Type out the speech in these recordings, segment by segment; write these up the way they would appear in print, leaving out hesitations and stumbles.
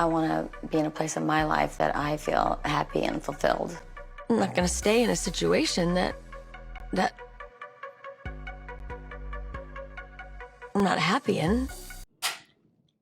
I want to be in a place in my life that I feel happy and fulfilled. I'm not going to stay in a situation that I'm not happy in.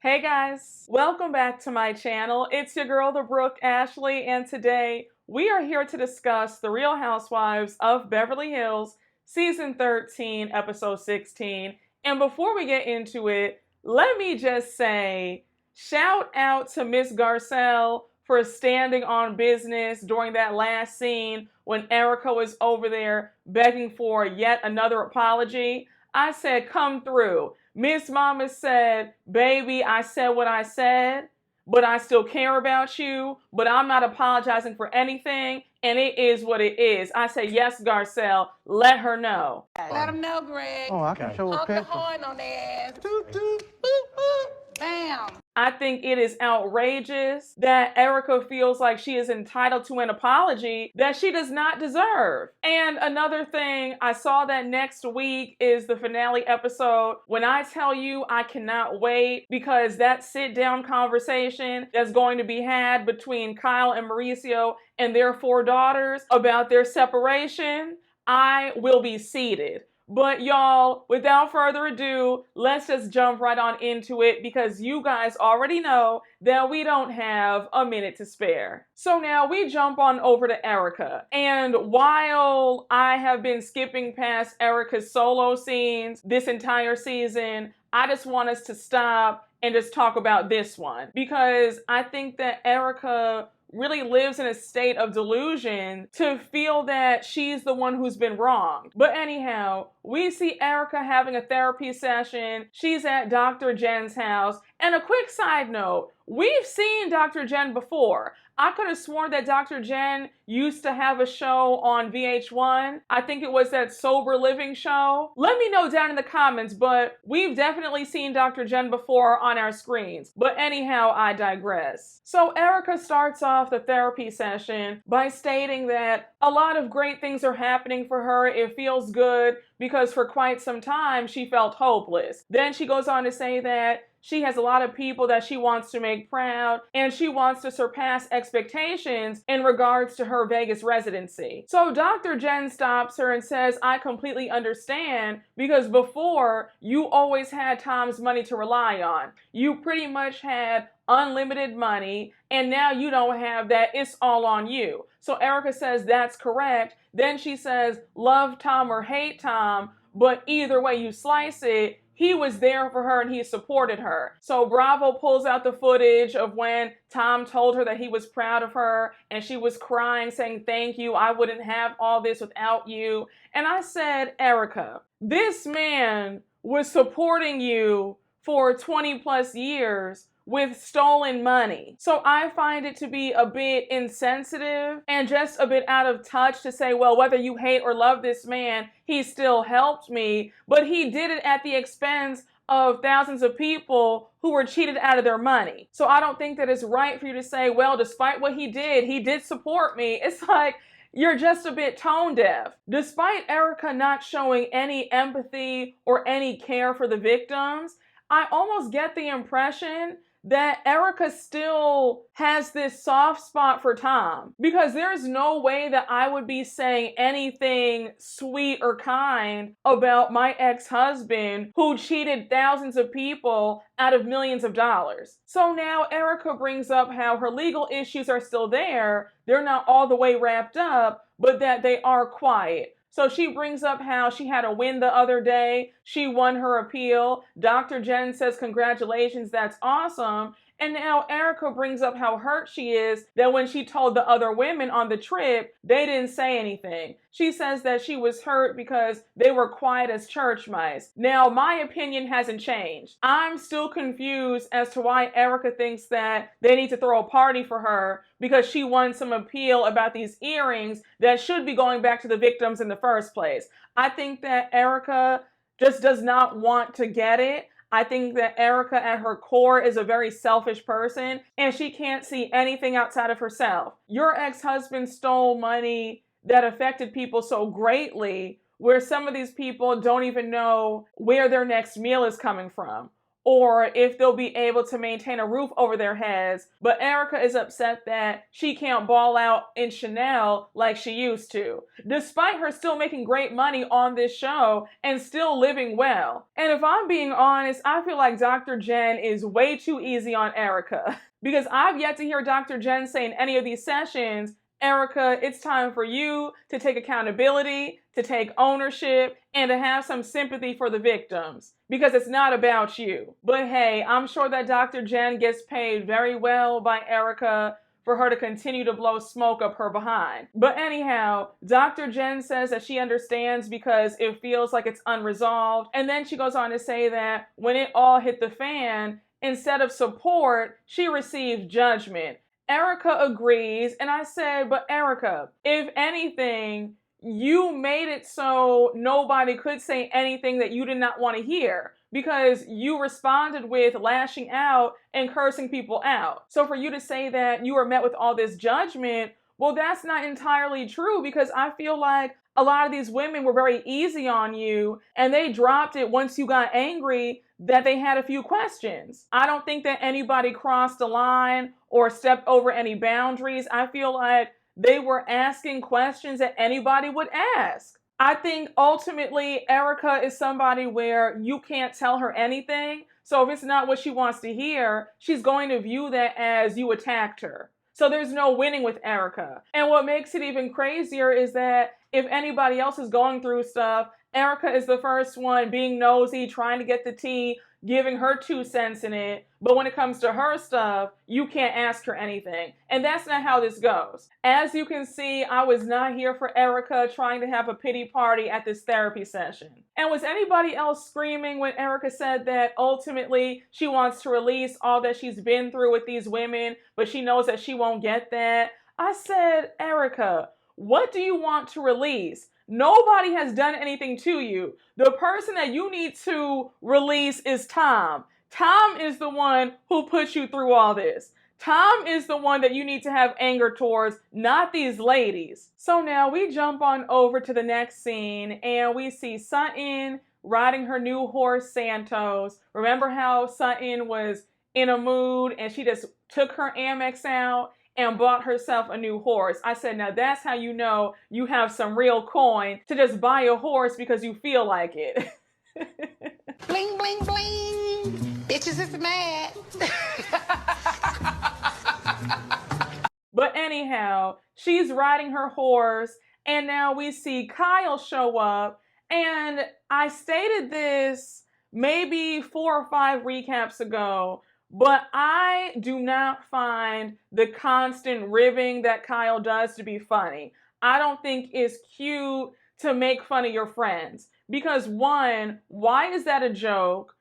Hey guys, welcome back to my channel. It's your girl, the Brooke Ashley, and today we are here to discuss The Real Housewives of Beverly Hills, Season 13, Episode 16. And before we get into it, let me just say, shout out to Miss Garcelle for standing on business during that last scene when Erika was over there begging for yet another apology. I said, come through. Miss Mama said, baby, I said what I said, but I still care about you, but I'm not apologizing for anything, and it is what it is. I said, yes, Garcelle, let her know. Let them know, Greg. Oh, I can show a Pump the picture. horn on their ass. Toot, toot. Boop, boop. Bam. I think it is outrageous that Erika feels like she is entitled to an apology that she does not deserve. And another thing, I saw that next week is the finale episode. When I tell you, I cannot wait, because that sit-down conversation that's going to be had between Kyle and Mauricio and their 4 daughters about their separation, I will be seated. But y'all, without further ado, let's just jump right on into it, because you guys already know that we don't have a minute to spare. So now we jump on over to Erika. And while I have been skipping past Erika's solo scenes this entire season, I just want us to stop and just talk about this one, because I think that Erika really lives in a state of delusion to feel that she's the one who's been wronged. But anyhow, we see Erika having a therapy session. She's at Dr. Jen's house. And a quick side note, we've seen Dr. Jen before. I could have sworn that Dr. Jen used to have a show on VH1. I think it was that Sober Living show. Let me know down in the comments, but we've definitely seen Dr. Jen before on our screens. But anyhow, I digress. So Erika starts off the therapy session by stating that a lot of great things are happening for her. It feels good because for quite some time she felt hopeless. Then she goes on to say that she has a lot of people that she wants to make proud, and she wants to surpass expectations in regards to her Vegas residency. So Dr. Jen stops her and says, I completely understand, because before you always had Tom's money to rely on. You pretty much had unlimited money, and now you don't have that. It's all on you. So Erika says that's correct. Then she says, love Tom or hate Tom, but either way you slice it, he was there for her and he supported her. So Bravo pulls out the footage of when Tom told her that he was proud of her, and she was crying saying, thank you, I wouldn't have all this without you. And I said, Erika, this man was supporting you for 20 plus years with stolen money. So I find it to be a bit insensitive and just a bit out of touch to say, well, whether you hate or love this man, he still helped me, but he did it at the expense of thousands of people who were cheated out of their money. So I don't think that it's right for you to say, well, despite what he did support me. It's like, you're just a bit tone deaf. Despite Erika not showing any empathy or any care for the victims, I almost get the impression that Erika still has this soft spot for Tom, because there's no way that I would be saying anything sweet or kind about my ex-husband who cheated thousands of people out of millions of dollars. So now Erika brings up how her legal issues are still there. They're not all the way wrapped up, but that they are quiet. So she brings up how she had a win the other day. She won her appeal. Dr. Jen says, congratulations, that's awesome. And now Erika brings up how hurt she is that when she told the other women on the trip, they didn't say anything. She says that she was hurt because they were quiet as church mice. Now, my opinion hasn't changed. I'm still confused as to why Erika thinks that they need to throw a party for her because she won some appeal about these earrings that should be going back to the victims in the first place. I think that Erika just does not want to get it. I think that Erika at her core is a very selfish person, and she can't see anything outside of herself. Your ex-husband stole money that affected people so greatly, where some of these people don't even know where their next meal is coming from, or if they'll be able to maintain a roof over their heads. But Erika is upset that she can't ball out in Chanel like she used to, despite her still making great money on this show and still living well. And if I'm being honest, I feel like Dr. Jen is way too easy on Erika. Because I've yet to hear Dr. Jen say in any of these sessions, Erika, it's time for you to take accountability, to take ownership, and to have some sympathy for the victims. Because it's not about you. But hey, I'm sure that Dr. Jen gets paid very well by Erika for her to continue to blow smoke up her behind. But anyhow, Dr. Jen says that she understands because it feels like it's unresolved. And then she goes on to say that when it all hit the fan, instead of support, she received judgment. Erika agrees, and I said, but Erika, if anything, you made it so nobody could say anything that you did not want to hear, because you responded with lashing out and cursing people out. So for you to say that you were met with all this judgment, well, that's not entirely true, because I feel like a lot of these women were very easy on you, and they dropped it once you got angry that they had a few questions. I don't think that anybody crossed the line or stepped over any boundaries. I feel like they were asking questions that anybody would ask. I think ultimately Erika is somebody where you can't tell her anything. So if it's not what she wants to hear, she's going to view that as you attacked her. So there's no winning with Erika. And what makes it even crazier is that if anybody else is going through stuff, Erika is the first one being nosy, trying to get the tea, giving her 2 cents in it. But when it comes to her stuff, you can't ask her anything. And that's not how this goes. As you can see, I was not here for Erika trying to have a pity party at this therapy session. And was anybody else screaming when Erika said that ultimately she wants to release all that she's been through with these women, but she knows that she won't get that? I said, Erika, what do you want to release? Nobody has done anything to you. The person that you need to release is Tom. Tom is the one who put you through all this. Tom is the one that you need to have anger towards, not these ladies. So now we jump on over to the next scene and we see Sutton riding her new horse, Santos. Remember how Sutton was in a mood and she just took her Amex out and bought herself a new horse? I said, now that's how you know you have some real coin to just buy a horse because you feel like it. Bling, bling, bling. Bitches is mad. But anyhow, she's riding her horse, and now we see Kyle show up. And I stated this maybe 4 or 5 recaps ago, but I do not find the constant ribbing that Kyle does to be funny. I don't think it's cute to make fun of your friends. Because 1, why is that a joke?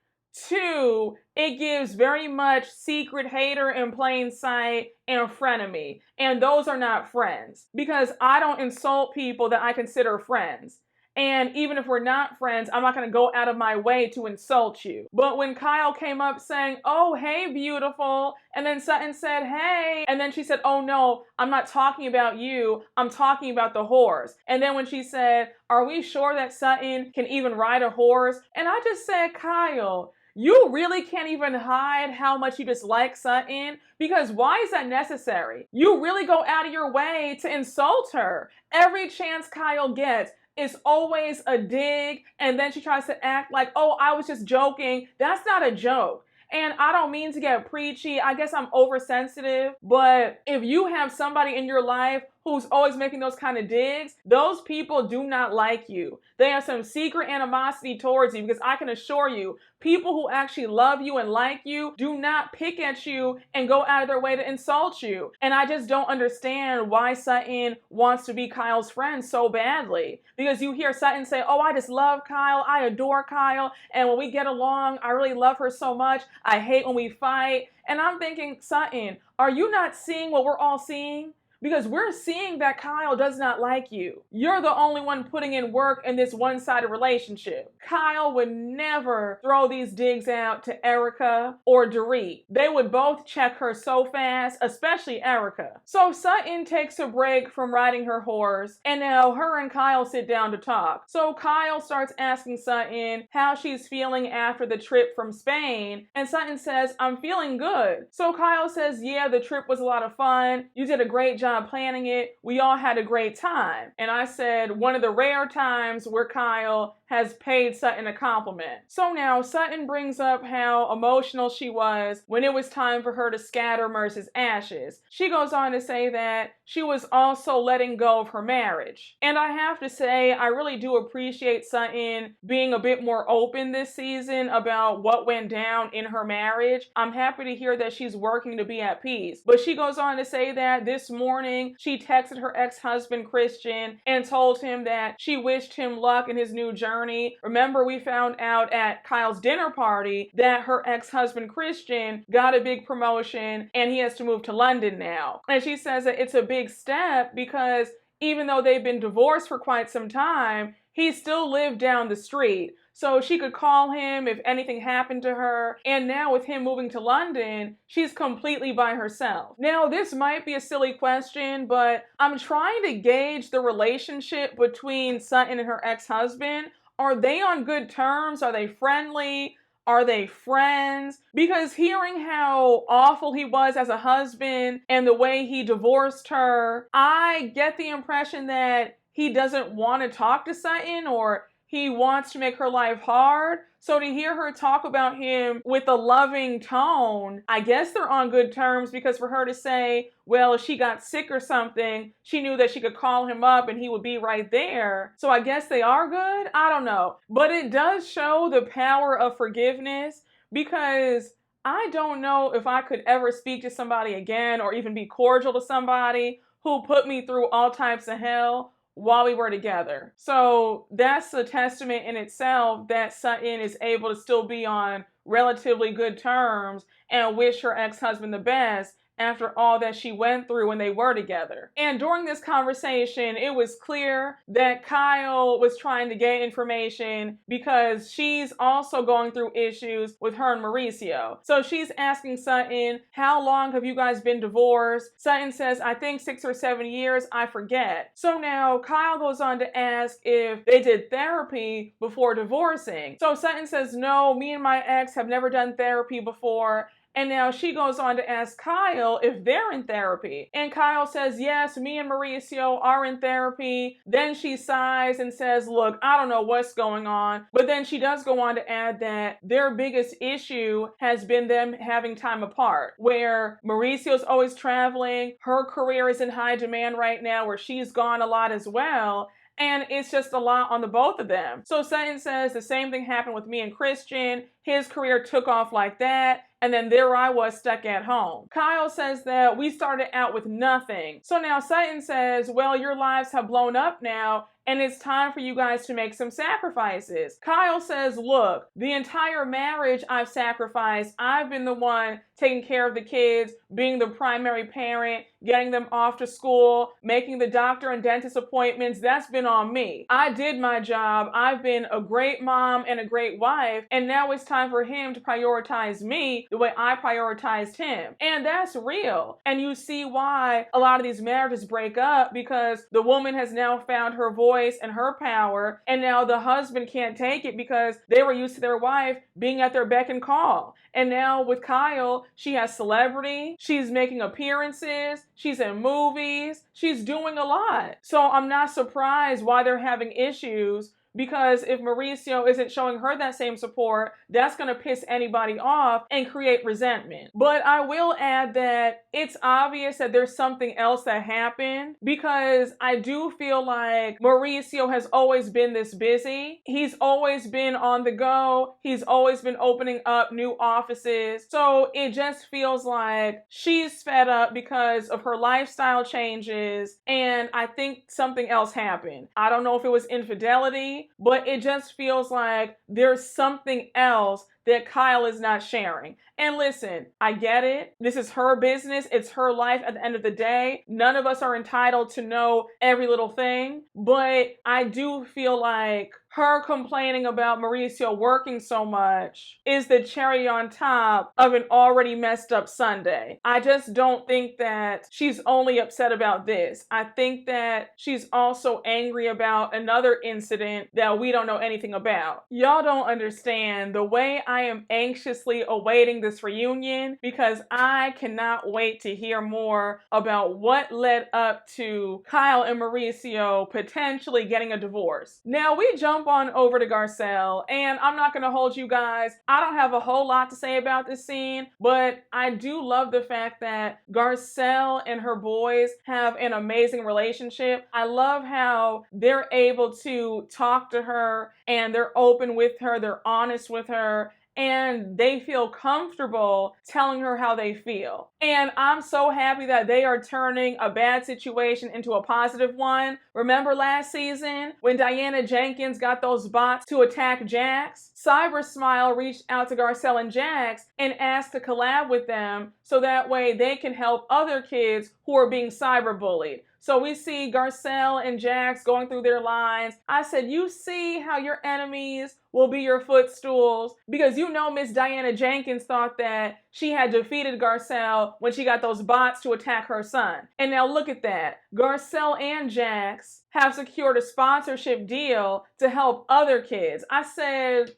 2, it gives very much secret hater in plain sight and frenemy. And those are not friends. Because I don't insult people that I consider friends. And even if we're not friends, I'm not going to go out of my way to insult you. But when Kyle came up saying, oh, hey, beautiful, and then Sutton said, hey, and then she said, oh, no, I'm not talking about you. I'm talking about the horse. And then when she said, are we sure that Sutton can even ride a horse? And I just said, Kyle, you really can't even hide how much you dislike Sutton, because why is that necessary? You really go out of your way to insult her. Every chance Kyle gets, it's always a dig, and then she tries to act like, oh, I was just joking. That's not a joke. And I don't mean to get preachy. I guess I'm oversensitive. But if you have somebody in your life who's always making those kind of digs, those people do not like you. They have some secret animosity towards you, because I can assure you, people who actually love you and like you do not pick at you and go out of their way to insult you. And I just don't understand why Sutton wants to be Kyle's friend so badly. Because you hear Sutton say, oh, I just love Kyle. I adore Kyle. And when we get along, I really love her so much. I hate when we fight. And I'm thinking, Sutton, are you not seeing what we're all seeing? because we're seeing that Kyle does not like you. You're the only one putting in work in this one-sided relationship. Kyle would never throw these digs out to Erika or Dorit. They would both check her so fast, especially Erika. So Sutton takes a break from riding her horse, and now her and Kyle sit down to talk. So Kyle starts asking Sutton how she's feeling after the trip from Spain, and Sutton says, I'm feeling good. So Kyle says, yeah, the trip was a lot of fun. You did a great job planning it. We all had a great time. And I said, one of the rare times where Kyle has paid Sutton a compliment. So now Sutton brings up how emotional she was when it was time for her to scatter Merce's ashes. She goes on to say that she was also letting go of her marriage. And I have to say, I really do appreciate Sutton being a bit more open this season about what went down in her marriage. I'm happy to hear that she's working to be at peace. But she goes on to say that this morning she texted her ex-husband Christian and told him that she wished him luck in his new journey. Remember, we found out at Kyle's dinner party that her ex-husband Christian got a big promotion and he has to move to London now. And she says that it's a big step because even though they've been divorced for quite some time, he still lived down the street. So she could call him if anything happened to her. And now with him moving to London, she's completely by herself. Now, this might be a silly question, but I'm trying to gauge the relationship between Sutton and her ex-husband. Are they on good terms? Are they friendly? Are they friends? Because hearing how awful he was as a husband and the way he divorced her, I get the impression that he doesn't want to talk to Sutton or he wants to make her life hard. So to hear her talk about him with a loving tone, I guess they're on good terms, because for her to say, well, if she got sick or something, she knew that she could call him up and he would be right there. So I guess they are good? I don't know. But it does show the power of forgiveness, because I don't know if I could ever speak to somebody again or even be cordial to somebody who put me through all types of hell while we were together. So that's a testament in itself that Sutton is able to still be on relatively good terms and wish her ex-husband the best after all that she went through when they were together. And during this conversation, it was clear that Kyle was trying to get information because she's also going through issues with her and Mauricio. So she's asking Sutton, how long have you guys been divorced? Sutton says, I think 6 or 7 years, I forget. So now Kyle goes on to ask if they did therapy before divorcing. So Sutton says, no, me and my ex have never done therapy before. And now she goes on to ask Kyle if they're in therapy. And Kyle says, yes, me and Mauricio are in therapy. Then she sighs and says, look, I don't know what's going on. But then she does go on to add that their biggest issue has been them having time apart, where Mauricio's always traveling. Her career is in high demand right now, where she's gone a lot as well. And it's just a lot on the both of them. So Sutton says the same thing happened with me and Christian. His career took off like that. And then there I was stuck at home. Kyle says that we started out with nothing. So now Sutton says, well, your lives have blown up now, and it's time for you guys to make some sacrifices. Kyle says, look, the entire marriage I've sacrificed. I've been the one taking care of the kids, being the primary parent, getting them off to school, making the doctor and dentist appointments. That's been on me. I did my job. I've been a great mom and a great wife, and now it's time for him to prioritize me the way I prioritized him. And that's real. And you see why a lot of these marriages break up, because the woman has now found her voice and her power, and now the husband can't take it because they were used to their wife being at their beck and call. And now with Kyle, she has celebrity, she's making appearances, she's in movies, she's doing a lot. So I'm not surprised why they're having issues, because if Mauricio isn't showing her that same support, that's going to piss anybody off and create resentment. But I will add that it's obvious that there's something else that happened, because I do feel like Mauricio has always been this busy. He's always been on the go. He's always been opening up new offices. So it just feels like she's fed up because of her lifestyle changes, and I think something else happened. I don't know if it was infidelity, but it just feels like there's something else that Kyle is not sharing. And listen, I get it. This is her business. It's her life at the end of the day. None of us are entitled to know every little thing. But I do feel like her complaining about Mauricio working so much is the cherry on top of an already messed up Sunday. I just don't think that she's only upset about this. I think that she's also angry about another incident that we don't know anything about. Y'all don't understand the way I am anxiously awaiting this reunion, because I cannot wait to hear more about what led up to Kyle and Mauricio potentially getting a divorce. Now we jump on over to Garcelle, and I'm not going to hold you guys. I don't have a whole lot to say about this scene, but I do love the fact that Garcelle and her boys have an amazing relationship. I love how they're able to talk to her and they're open with her, they're honest with her, and they feel comfortable telling her how they feel. And I'm so happy that they are turning a bad situation into a positive one. Remember last season when Diana Jenkins got those bots to attack Jax? Cyber Smile reached out to Garcelle and Jax and asked to collab with them so that way they can help other kids who are being cyberbullied. So we see Garcelle and Jax going through their lines. I said, you see how your enemies will be your footstools? Because you know Miss Diana Jenkins thought that she had defeated Garcelle when she got those bots to attack her son. And now look at that. Garcelle and Jax have secured a sponsorship deal to help other kids. I said,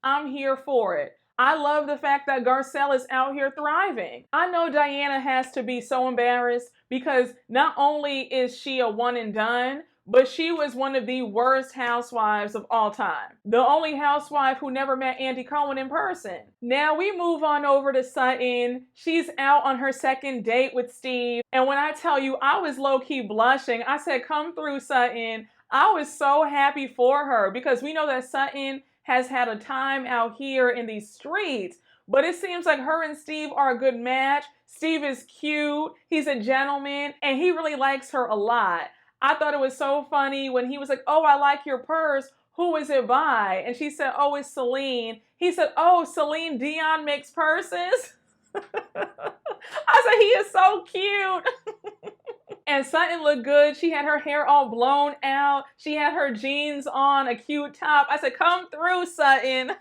I'm here for it. I love the fact that Garcelle is out here thriving. I know Diana has to be so embarrassed because not only is she a one and done, but she was one of the worst housewives of all time. The only housewife who never met Andy Cohen in person. Now we move on over to Sutton. She's out on her second date with Steve. And when I tell you, I was low-key blushing. I said, come through, Sutton. I was so happy for her because we know that Sutton has had a time out here in these streets, but it seems like her and Steve are a good match. Steve is cute, he's a gentleman, and he really likes her a lot. I thought it was so funny when he was like, oh, I like your purse. Who is it by? And she said, oh, it's Celine. He said, oh, Celine Dion makes purses? I said, he is so cute. And Sutton looked good. She had her hair all blown out. She had her jeans on, a cute top. I said, come through, Sutton.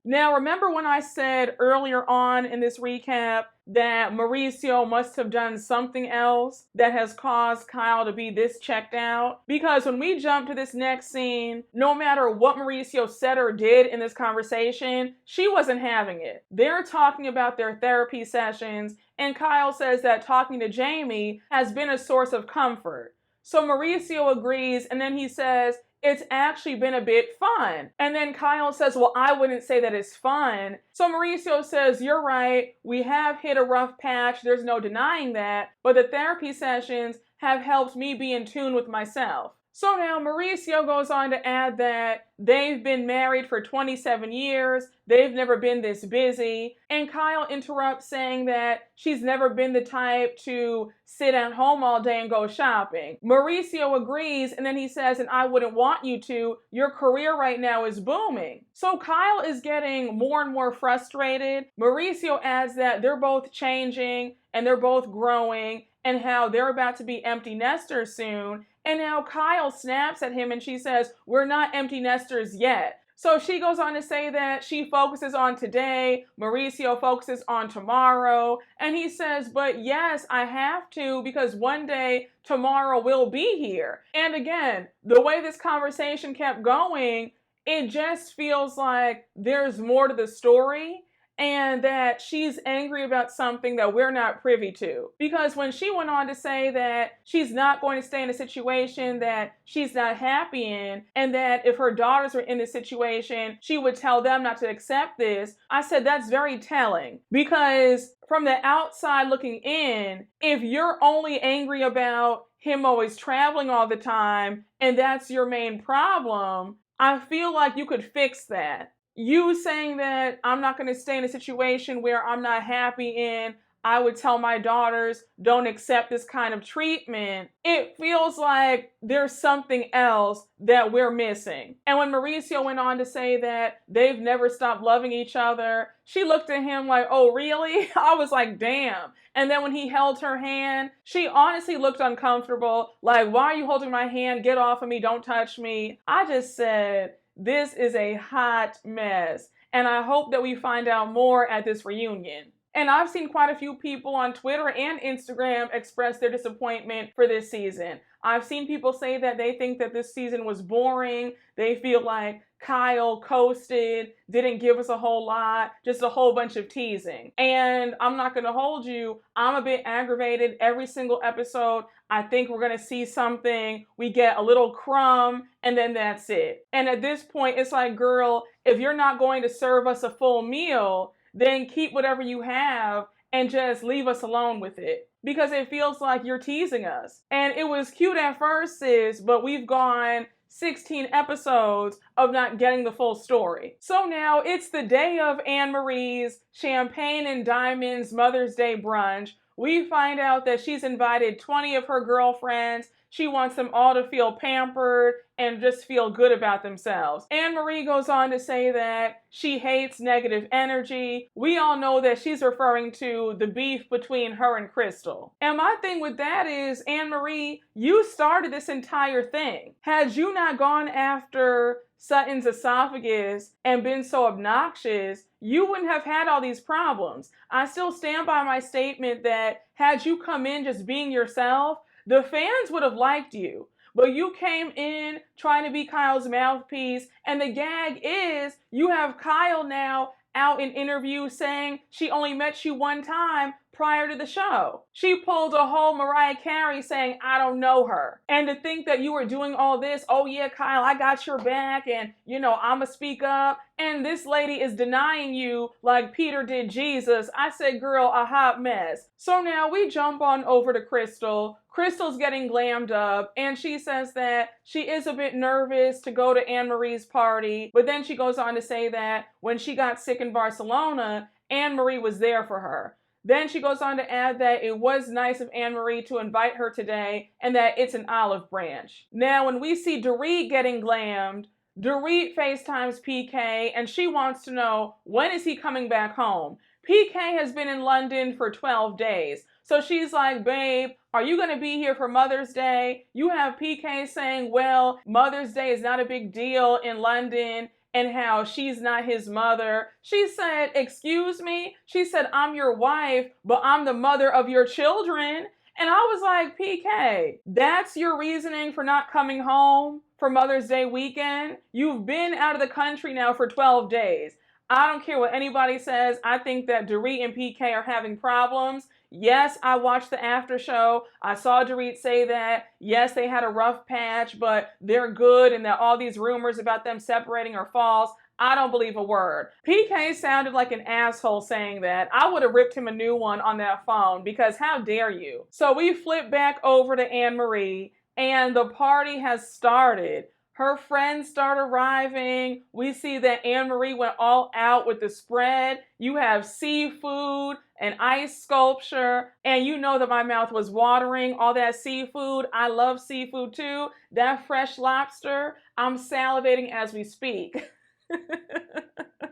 Now, remember when I said earlier on in this recap that Mauricio must have done something else that has caused Kyle to be this checked out? Because when we jump to this next scene, no matter what Mauricio said or did in this conversation, she wasn't having it. They're talking about their therapy sessions, and Kyle says that talking to Jamie has been a source of comfort. So Mauricio agrees, and then he says, it's actually been a bit fun. And then Kyle says, well, I wouldn't say that it's fun. So Mauricio says, you're right. We have hit a rough patch. There's no denying that. But the therapy sessions have helped me be in tune with myself. So now Mauricio goes on to add that they've been married for 27 years. They've never been this busy. And Kyle interrupts saying that she's never been the type to sit at home all day and go shopping. Mauricio agrees, and then he says, and I wouldn't want you to. Your career right now is booming. So Kyle is getting more and more frustrated. Mauricio adds that they're both changing and they're both growing and how they're about to be empty nesters soon. And now Kyle snaps at him and she says, we're not empty nesters yet. So she goes on to say that she focuses on today, Mauricio focuses on tomorrow, and he says, but yes, I have to because one day tomorrow will be here. And again, the way this conversation kept going, it just feels like there's more to the story and that she's angry about something that we're not privy to. Because when she went on to say that she's not going to stay in a situation that she's not happy in, and that if her daughters were in this situation, she would tell them not to accept this, I said that's very telling. Because from the outside looking in, if you're only angry about him always traveling all the time, and that's your main problem, I feel like you could fix that. You saying that I'm not going to stay in a situation where I'm not happy in, I would tell my daughters, don't accept this kind of treatment, it feels like there's something else that we're missing. And when Mauricio went on to say that they've never stopped loving each other, she looked at him like, oh, really? I was like, damn. And then when he held her hand, she honestly looked uncomfortable. Like, why are you holding my hand? Get off of me. Don't touch me. I just said, this is a hot mess. And I hope that we find out more at this reunion. And I've seen quite a few people on Twitter and Instagram express their disappointment for this season. I've seen people say that they think that this season was boring. They feel like Kyle coasted, didn't give us a whole lot, just a whole bunch of teasing. And I'm not going to hold you. I'm a bit aggravated every single episode. I think we're going to see something. We get a little crumb and then that's it. And at this point, it's like, girl, if you're not going to serve us a full meal, then keep whatever you have and just leave us alone with it. Because it feels like you're teasing us. And it was cute at first, sis, but we've gone 16 episodes of not getting the full story. So now it's the day of Anne Marie's Champagne and Diamonds Mother's Day brunch. We find out that she's invited 20 of her girlfriends. She wants them all to feel pampered and just feel good about themselves. Anne Marie goes on to say that she hates negative energy. We all know that she's referring to the beef between her and Crystal. And my thing with that is, Anne Marie, you started this entire thing. Had you not gone after Sutton's esophagus and been so obnoxious, you wouldn't have had all these problems. I still stand by my statement that had you come in just being yourself, the fans would have liked you. But you came in trying to be Kyle's mouthpiece, and the gag is you have Kyle now out in interviews saying she only met you one time prior to the show. She pulled a whole Mariah Carey saying, I don't know her. And to think that you were doing all this, oh yeah, Kyle, I got your back, and I'ma speak up. And this lady is denying you like Peter did Jesus. I said, girl, a hot mess. So now we jump on over to Crystal. Crystal's getting glammed up, and she says that she is a bit nervous to go to Anne Marie's party, but then she goes on to say that when she got sick in Barcelona, Anne Marie was there for her. Then she goes on to add that it was nice of Anne Marie to invite her today and that it's an olive branch. Now, when we see Dorit getting glammed, Dorit FaceTimes PK and she wants to know, when is he coming back home? PK has been in London for 12 days. So she's like, babe, are you going to be here for Mother's Day? You have PK saying, well, Mother's Day is not a big deal in London, and how she's not his mother. She said, excuse me? She said, I'm your wife, but I'm the mother of your children. And I was like, PK, that's your reasoning for not coming home for Mother's Day weekend? You've been out of the country now for 12 days. I don't care what anybody says. I think that Dorit and PK are having problems. Yes, I watched the after show. I saw Dorit say that. Yes, they had a rough patch, but they're good and that all these rumors about them separating are false. I don't believe a word. PK sounded like an asshole saying that. I would have ripped him a new one on that phone because how dare you? So we flip back over to Anne Marie and the party has started. Her friends start arriving. We see that Anne Marie went all out with the spread. You have seafood, an ice sculpture, and you know that my mouth was watering. All that seafood. I love seafood too. That fresh lobster, I'm salivating as we speak.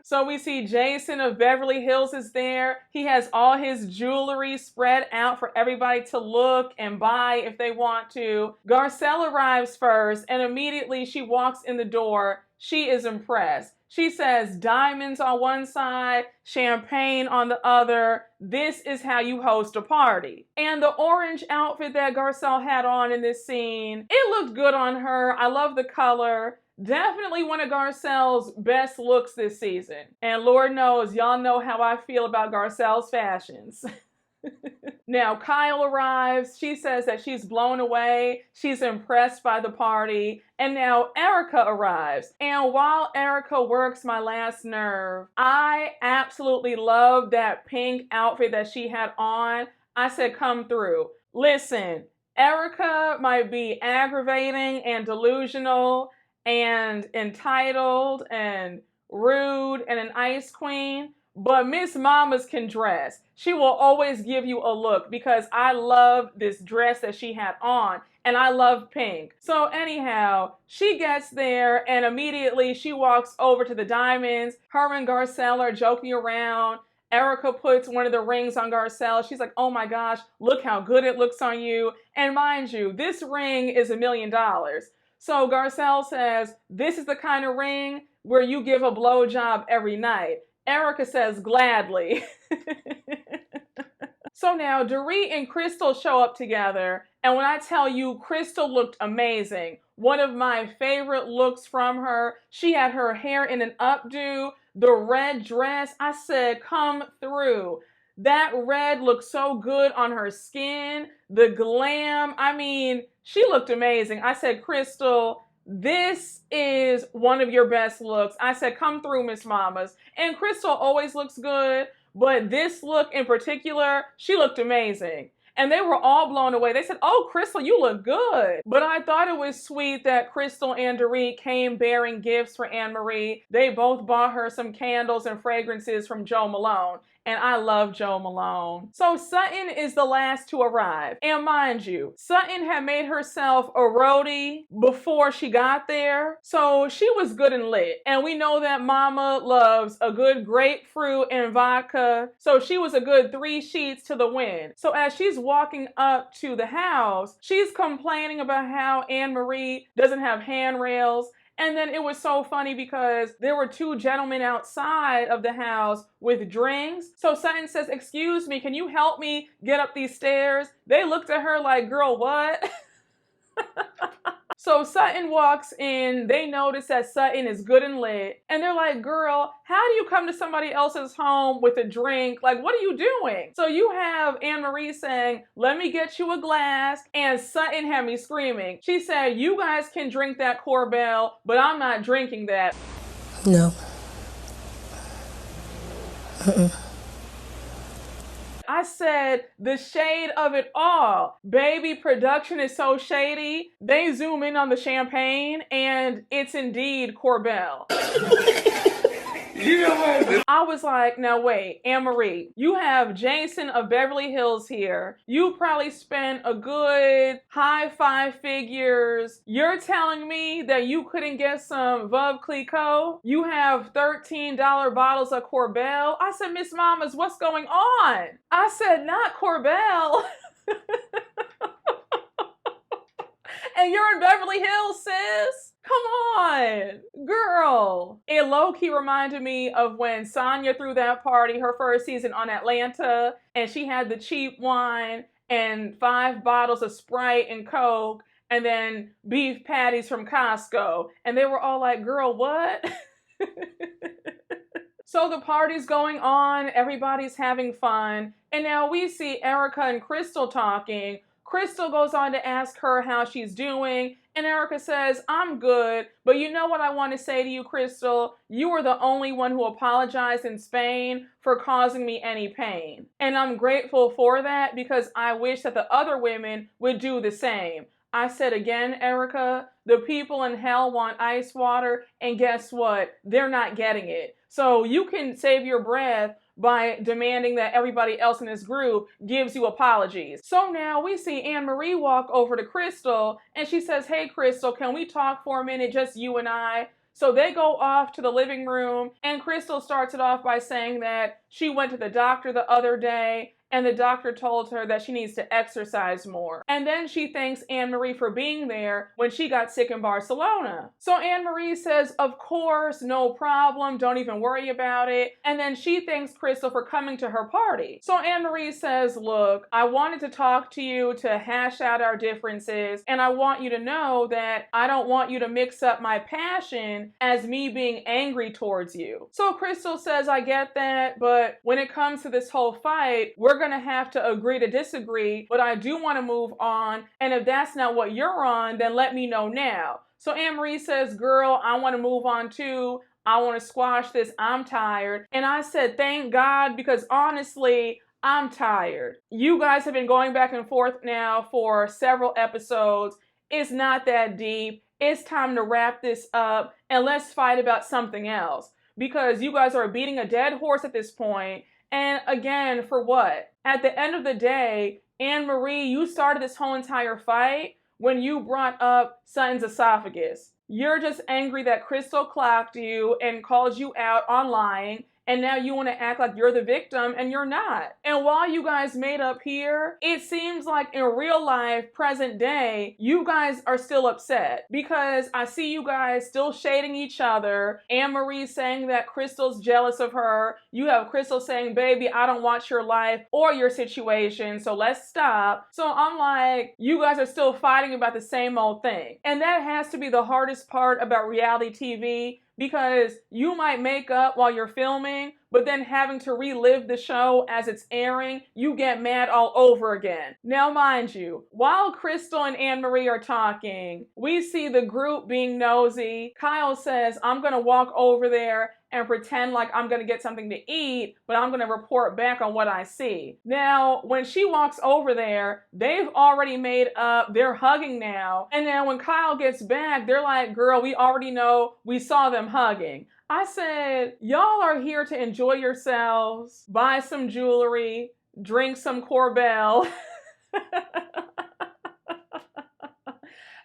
So we see Jason of Beverly Hills is there. He has all his jewelry spread out for everybody to look and buy if they want to. Garcelle arrives first and immediately she walks in the door. She is impressed. She says diamonds on one side, champagne on the other. This is how you host a party. And the orange outfit that Garcelle had on in this scene, it looked good on her. I love the color. Definitely one of Garcelle's best looks this season. And Lord knows, y'all know how I feel about Garcelle's fashions. Now, Kyle arrives. She says that she's blown away. She's impressed by the party. And now Erika arrives. And while Erika works my last nerve, I absolutely love that pink outfit that she had on. I said, come through. Listen, Erika might be aggravating and delusional and entitled and rude and an ice queen, but Miss Mamas can dress. She will always give you a look because I love this dress that she had on. And I love pink. So anyhow, she gets there and immediately she walks over to the diamonds. Her and Garcelle are joking around. Erika puts one of the rings on Garcelle. She's like, oh my gosh, look how good it looks on you. And mind you, this ring is $1 million. So Garcelle says, this is the kind of ring where you give a blowjob every night. Erika says, gladly. So now Dorit and Crystal show up together, and when I tell you Crystal looked amazing, one of my favorite looks from her, she had her hair in an updo, the red dress, I said, come through. That red looked so good on her skin, the glam, I mean, she looked amazing. I said, Crystal, this is one of your best looks. I said, come through, Miss Mamas. And Crystal always looks good. But this look in particular, she looked amazing. And they were all blown away. They said, oh, Crystal, you look good. But I thought it was sweet that Crystal and Dorit came bearing gifts for Anne-Marie. They both bought her some candles and fragrances from Jo Malone. And I love Jo Malone. So Sutton is the last to arrive. And mind you, Sutton had made herself a roadie before she got there. So she was good and lit. And we know that Mama loves a good grapefruit and vodka. So she was a good 3 sheets to the wind. So as she's walking up to the house, she's complaining about how Anne-Marie doesn't have handrails. And then it was so funny because there were 2 gentlemen outside of the house with drinks. So Sutton says, excuse me, can you help me get up these stairs? They looked at her like, girl, what? So Sutton walks in, they notice that Sutton is good and lit, and they're like, girl, how do you come to somebody else's home with a drink? Like, what are you doing? So you have Anne-Marie saying, let me get you a glass, and Sutton had me screaming. She said, you guys can drink that Corbel, but I'm not drinking that. No. I said, the shade of it all. Baby, production is so shady. They zoom in on the champagne, and it's indeed Corbel. You know what? I was like, now wait, Anne-Marie, you have Jason of Beverly Hills here. You probably spent a good high 5 figures. You're telling me that you couldn't get some Veuve Clicquot? You have $13 bottles of Corbel? I said, Miss Mamas, what's going on? I said, not Corbel. And you're in Beverly Hills, sis. Come on, girl. It low-key reminded me of when Sonya threw that party her first season on Atlanta, and she had the cheap wine and 5 bottles of Sprite and Coke, and then beef patties from Costco. And they were all like, girl, what? So the party's going on, everybody's having fun, and now we see Erika and Crystal talking. Crystal goes on to ask her how she's doing, and Erika says, I'm good, but you know what I want to say to you, Crystal? You were the only one who apologized in Spain for causing me any pain. And I'm grateful for that because I wish that the other women would do the same. I said again, Erika, the people in hell want ice water, and guess what? They're not getting it. So you can save your breath by demanding that everybody else in this group gives you apologies. So now we see Anne-Marie walk over to Crystal, and she says, hey, Crystal, can we talk for a minute, just you and I? So they go off to the living room, and Crystal starts it off by saying that she went to the doctor the other day, and the doctor told her that she needs to exercise more. And then she thanks Anne-Marie for being there when she got sick in Barcelona. So Anne-Marie says, of course, no problem, don't even worry about it. And then she thanks Crystal for coming to her party. So Anne-Marie says, look, I wanted to talk to you to hash out our differences, and I want you to know that I don't want you to mix up my passion as me being angry towards you. So Crystal says, I get that, but when it comes to this whole fight, we're going to have to agree to disagree, but I do want to move on, and if that's not what you're on, then let me know now. So Anne-Marie says, girl, I want to move on too. I want to squash this. I'm tired. And I said, thank God, because honestly, I'm tired. You guys have been going back and forth now for several episodes. It's not that deep. It's time to wrap this up and let's fight about something else. because you guys are beating a dead horse at this point. And again, for what? At the end of the day, Anne Marie, you started this whole entire fight when you brought up Sutton's esophagus. You're just angry that Crystal clocked you and called you out on lying, and now you want to act like you're the victim, and you're not. And while you guys made up here, it seems like in real life, present day, you guys are still upset because I see you guys still shading each other. Anne Marie saying that Crystal's jealous of her. You have Crystal saying, baby, I don't want your life or your situation, so let's stop. So I'm like, you guys are still fighting about the same old thing. And that has to be the hardest part about reality TV, because you might make up while you're filming, but then having to relive the show as it's airing, you get mad all over again. Now, mind you, while Crystal and Anne Marie are talking, we see the group being nosy. Kyle says, I'm gonna walk over there and pretend like I'm gonna get something to eat, but I'm gonna report back on what I see. Now, when she walks over there, they've already made up, they're hugging now, and then when Kyle gets back, they're like, girl, we already know, we saw them hugging. I said, y'all are here to enjoy yourselves, buy some jewelry, drink some Corbel,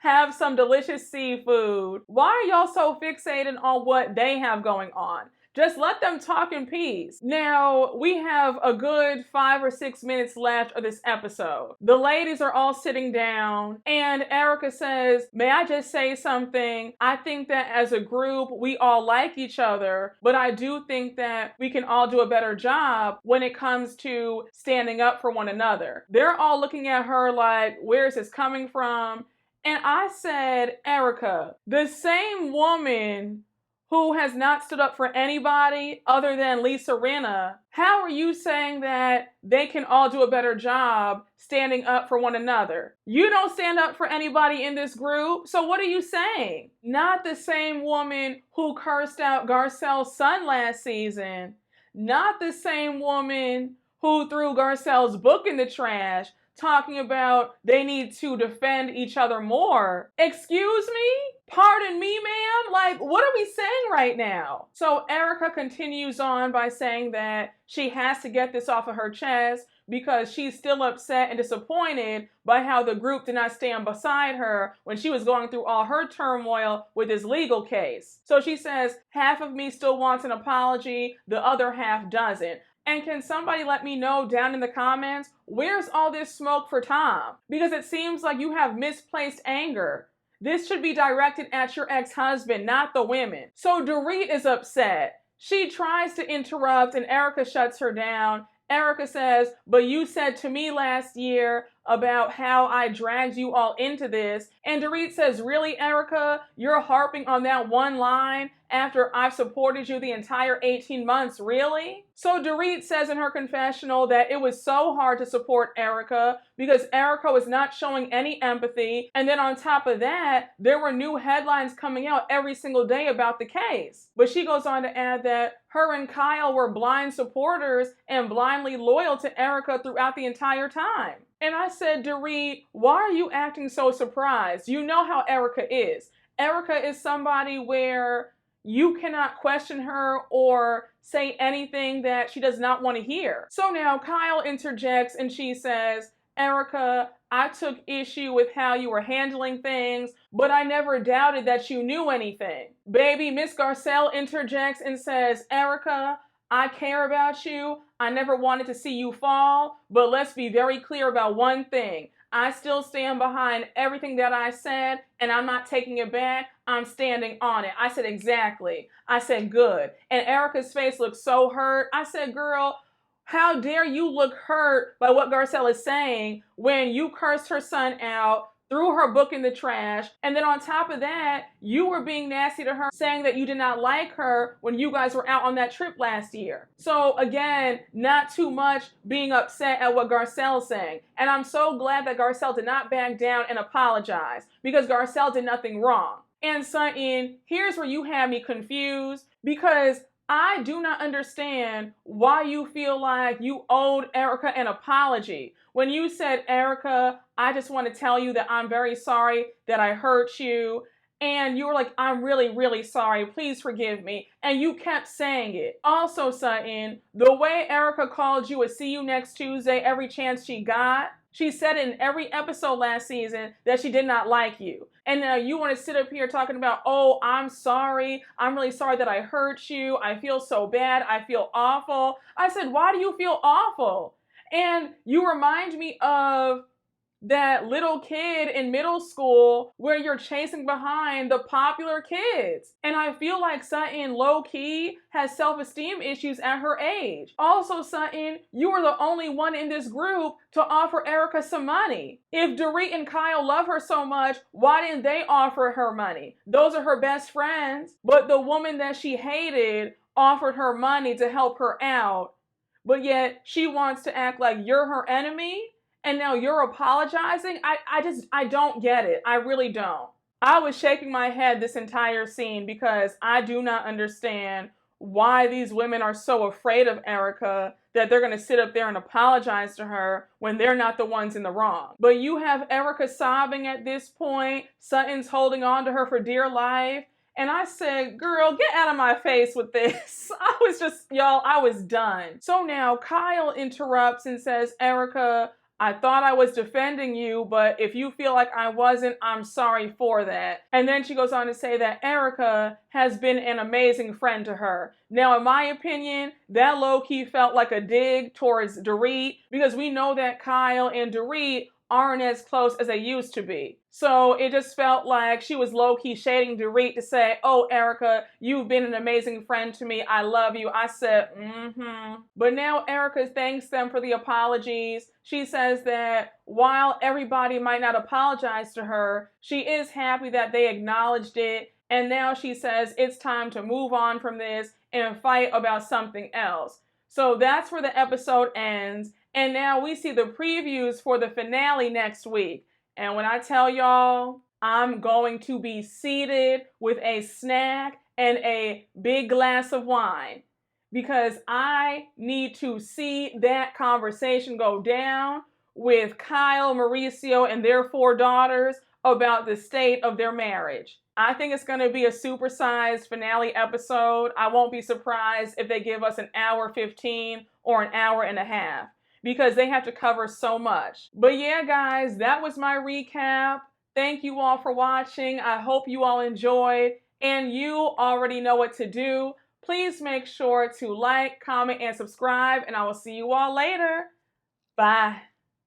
have some delicious seafood. Why are y'all so fixated on what they have going on? Just let them talk in peace. Now, we have a good 5 or 6 minutes left of this episode. The ladies are all sitting down, and Erika says, may I just say something? I think that as a group, we all like each other, but I do think that we can all do a better job when it comes to standing up for one another. They're all looking at her like, where is this coming from? And I said, Erika, the same woman who has not stood up for anybody other than Lisa Rinna, how are you saying that they can all do a better job standing up for one another? You don't stand up for anybody in this group, so what are you saying? Not the same woman who cursed out Garcelle's son last season, not the same woman who threw Garcelle's book in the trash, talking about they need to defend each other more. Excuse me? Pardon me, ma'am? Like, what are we saying right now? So Erika continues on by saying that she has to get this off of her chest because she's still upset and disappointed by how the group did not stand beside her when she was going through all her turmoil with this legal case. So she says, half of me still wants an apology, the other half doesn't. And can somebody let me know down in the comments, where's all this smoke for Tom? Because it seems like you have misplaced anger. This should be directed at your ex-husband, not the women. So Dorit is upset. She tries to interrupt and Erika shuts her down. Erika says, but you said to me last year about how I dragged you all into this. And Dorit says, really, Erika? You're harping on that one line after I've supported you the entire 18 months, really? So Dorit says in her confessional that it was so hard to support Erika because Erika was not showing any empathy. And then on top of that, there were new headlines coming out every single day about the case. But she goes on to add that her and Kyle were blind supporters and blindly loyal to Erika throughout the entire time. And I said, Dorit, why are you acting so surprised? You know how Erika is. Erika is somebody where you cannot question her or say anything that she does not want to hear. So now Kyle interjects and she says, Erika, I took issue with how you were handling things, but I never doubted that you knew anything. Baby, Miss Garcelle interjects and says, Erika, I care about you. I never wanted to see you fall, but let's be very clear about one thing. I still stand behind everything that I said, and I'm not taking it back. I'm standing on it. I said, exactly. I said, good. And Erika's face looked so hurt. I said, girl, how dare you look hurt by what Garcelle is saying when you cursed her son out, threw her book in the trash, and then on top of that, you were being nasty to her, saying that you did not like her when you guys were out on that trip last year. So again, not too much being upset at what Garcelle's saying. And I'm so glad that Garcelle did not back down and apologize, because Garcelle did nothing wrong. And Sutton, here's where you have me confused, because I do not understand why you feel like you owed Erika an apology. When you said, Erika, I just want to tell you that I'm very sorry that I hurt you. And you were like, I'm really, really sorry. Please forgive me. And you kept saying it. Also, Sutton, the way Erika called you a see you next Tuesday every chance she got, she said in every episode last season that she did not like you. And now you want to sit up here talking about, oh, I'm sorry. I'm really sorry that I hurt you. I feel so bad. I feel awful. I said, why do you feel awful? And you remind me of that little kid in middle school where you're chasing behind the popular kids. And I feel like Sutton low-key has self-esteem issues at her age. Also, Sutton, you were the only one in this group to offer Erika some money. If Dorit and Kyle love her so much, why didn't they offer her money? Those are her best friends. But the woman that she hated offered her money to help her out. But yet she wants to act like you're her enemy? And now you're apologizing? I don't get it. I really don't. I was shaking my head this entire scene because I do not understand why these women are so afraid of Erika that they're going to sit up there and apologize to her when they're not the ones in the wrong. But you have Erika sobbing at this point. Sutton's holding on to her for dear life. And I said, girl, get out of my face with this. I was done. So now Kyle interrupts and says, Erika, I thought I was defending you, but if you feel like I wasn't, I'm sorry for that. And then she goes on to say that Erika has been an amazing friend to her. Now, in my opinion, that low-key felt like a dig towards Dorit because we know that Kyle and Dorit aren't as close as they used to be. So it just felt like she was low-key shading Dorit to say, oh, Erika, you've been an amazing friend to me. I love you. I said, But now Erika thanks them for the apologies. She says that while everybody might not apologize to her, she is happy that they acknowledged it. And now she says it's time to move on from this and fight about something else. So that's where the episode ends. And now we see the previews for the finale next week. And when I tell y'all, I'm going to be seated with a snack and a big glass of wine because I need to see that conversation go down with Kyle, Mauricio, and their 4 daughters about the state of their marriage. I think it's going to be a supersized finale episode. I won't be surprised if they give us an hour 15 or an hour and a half, because they have to cover so much. But yeah, guys, that was my recap. Thank you all for watching. I hope you all enjoyed, and you already know what to do. Please make sure to like, comment, and subscribe, and I will see you all later. Bye.